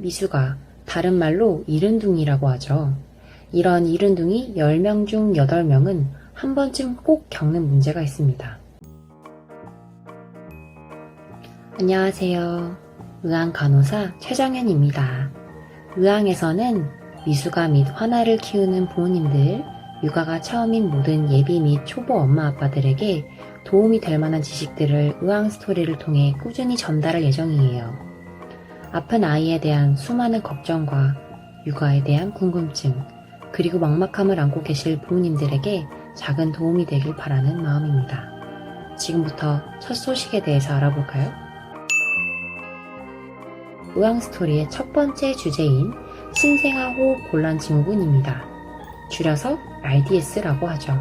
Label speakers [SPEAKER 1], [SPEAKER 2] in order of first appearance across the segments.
[SPEAKER 1] 미숙아, 다른 말로 이른둥이라고 하죠. 이런 이른둥이 10명 중 8명은 한 번쯤 꼭 겪는 문제가 있습니다. 안녕하세요. 의학 간호사 최정현입니다. 의학에서는 미숙아 및 화나를 키우는 부모님들, 육아가 처음인 모든 예비 및 초보 엄마 아빠들에게 도움이 될 만한 지식들을 의학 스토리를 통해 꾸준히 전달할 예정이에요. 아픈 아이에 대한 수많은 걱정과 육아에 대한 궁금증, 그리고 막막함을 안고 계실 부모님들에게 작은 도움이 되길 바라는 마음입니다. 지금부터 첫 소식에 대해서 알아볼까요? 의학 스토리의 첫 번째 주제인 신생아 호흡 곤란 증후군입니다. 줄여서 RDS라고 하죠.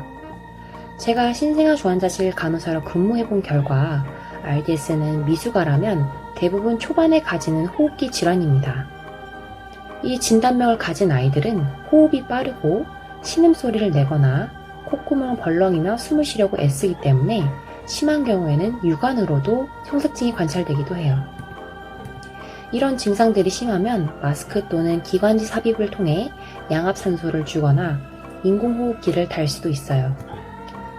[SPEAKER 1] 제가 신생아 중환자실 간호사로 근무해본 결과 RDS는 미숙아라면 대부분 초반에 가지는 호흡기 질환입니다. 이 진단명을 가진 아이들은 호흡이 빠르고 신음소리를 내거나 콧구멍을 벌렁이며 숨을 쉬려고 애쓰기 때문에 심한 경우에는 육안으로도 성색증이 관찰되기도 해요. 이런 증상들이 심하면 마스크 또는 기관지 삽입을 통해 양압산소를 주거나 인공호흡기를 달 수도 있어요.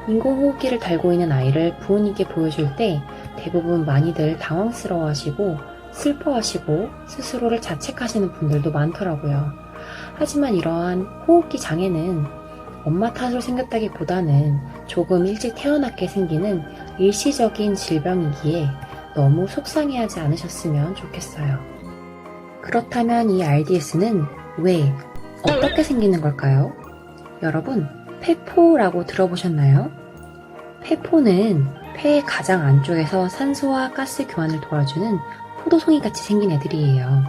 [SPEAKER 1] 인공호흡기를 달고 있는 아이를 부모님께 보여줄 때 대부분 많이들 당황스러워하시고 슬퍼하시고 스스로를 자책하시는 분들도 많더라고요. 하지만 이러한 호흡기 장애는 엄마 탓으로 생겼다기보다는 조금 일찍 태어났게 생기는 일시적인 질병이기에 너무 속상해하지 않으셨으면 좋겠어요. 그렇다면 이 RDS는 왜, 어떻게 생기는 걸까요? 여러분, 폐포라고 들어보셨나요? 폐포는 폐의 가장 안쪽에서 산소와 가스 교환을 도와주는 포도송이 같이 생긴 애들이에요.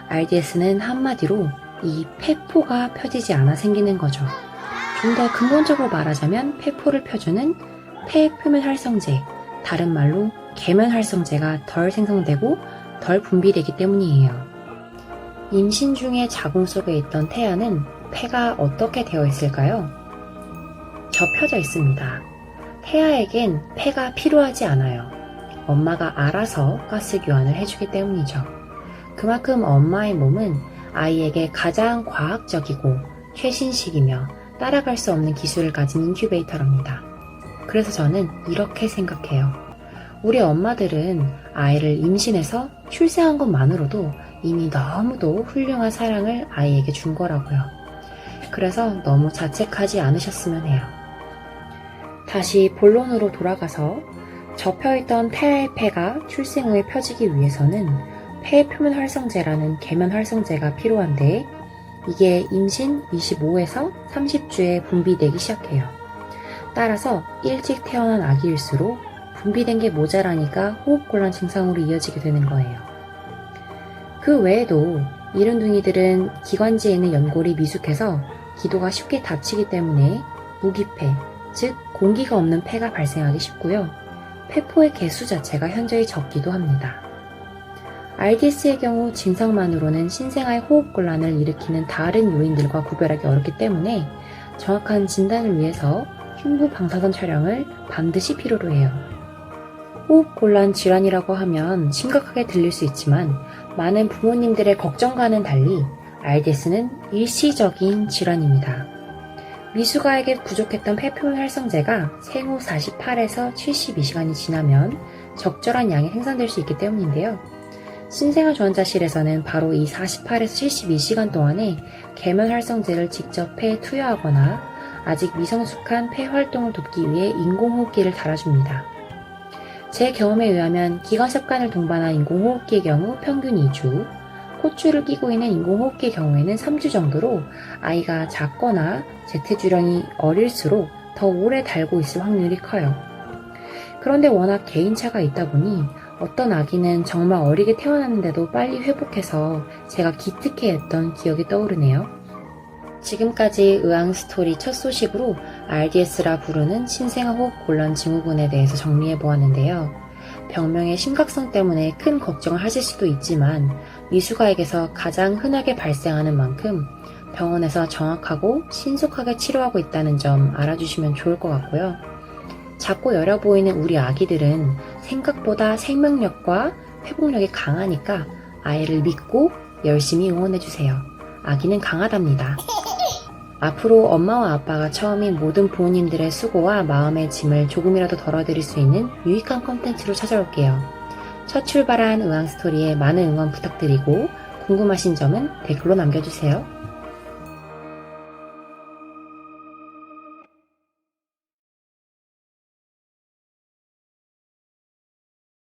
[SPEAKER 1] RDS는 한마디로 이 폐포가 펴지지 않아 생기는 거죠. 좀 더 근본적으로 말하자면 폐포를 펴주는 폐표면활성제, 다른 말로 계면활성제가 덜 생성되고 덜 분비되기 때문이에요. 임신 중에 자궁 속에 있던 태아는 폐가 어떻게 되어 있을까요? 접혀져 있습니다. 태아에겐 폐가 필요하지 않아요. 엄마가 알아서 가스 교환을 해주기 때문이죠. 그만큼 엄마의 몸은 아이에게 가장 과학적이고 최신식이며 따라갈 수 없는 기술을 가진 인큐베이터랍니다. 그래서 저는 이렇게 생각해요. 우리 엄마들은 아이를 임신해서 출생한 것만으로도 이미 너무도 훌륭한 사랑을 아이에게 준 거라고요. 그래서 너무 자책하지 않으셨으면 해요. 다시 본론으로 돌아가서 접혀있던 태아의 폐가 출생 후에 펴지기 위해서는 폐표면활성제라는 계면활성제가 필요한데 이게 임신 25에서 30주에 분비되기 시작해요. 따라서 일찍 태어난 아기일수록 분비된 게 모자라니까 호흡곤란 증상으로 이어지게 되는 거예요. 그 외에도 이른둥이들은 기관지에 있는 연골이 미숙해서 기도가 쉽게 닫히기 때문에 무기폐, 즉 공기가 없는 폐가 발생하기 쉽고요. 폐포의 개수 자체가 현저히 적기도 합니다. RDS의 경우 증상만으로는 신생아의 호흡곤란을 일으키는 다른 요인들과 구별하기 어렵기 때문에 정확한 진단을 위해서 흉부 방사선 촬영을 반드시 필요로 해요. 호흡곤란 질환이라고 하면 심각하게 들릴 수 있지만 많은 부모님들의 걱정과는 달리 RDS는 일시적인 질환입니다. 미숙아에게 부족했던 폐표면활성제가 생후 48에서 72시간이 지나면 적절한 양이 생산될 수 있기 때문인데요. 신생아 중환자실에서는 바로 이 48에서 72시간 동안에 계면활성제를 직접 폐에 투여하거나 아직 미성숙한 폐 활동을 돕기 위해 인공호흡기를 달아줍니다. 제 경험에 의하면 기관습관을 동반한 인공호흡기의 경우 평균 2주, 콧줄을 끼고 있는 인공호흡기의 경우에는 3주 정도로 아이가 작거나 제트주령이 어릴수록 더 오래 달고 있을 확률이 커요. 그런데 워낙 개인차가 있다 보니 어떤 아기는 정말 어리게 태어났는데도 빨리 회복해서 제가 기특해했던 기억이 떠오르네요. 지금까지 의학 스토리 첫 소식으로 RDS라 부르는 신생아 호흡 곤란 증후군에 대해서 정리해 보았는데요. 병명의 심각성 때문에 큰 걱정을 하실 수도 있지만 미숙아에게서 가장 흔하게 발생하는 만큼 병원에서 정확하고 신속하게 치료하고 있다는 점 알아주시면 좋을 것 같고요. 작고 여려 보이는 우리 아기들은 생각보다 생명력과 회복력이 강하니까 아이를 믿고 열심히 응원해주세요. 아기는 강하답니다. 앞으로 엄마와 아빠가 처음인 모든 부모님들의 수고와 마음의 짐을 조금이라도 덜어드릴 수 있는 유익한 콘텐츠로 찾아올게요. 첫 출발한 의왕스토리에 많은 응원 부탁드리고 궁금하신 점은 댓글로 남겨주세요.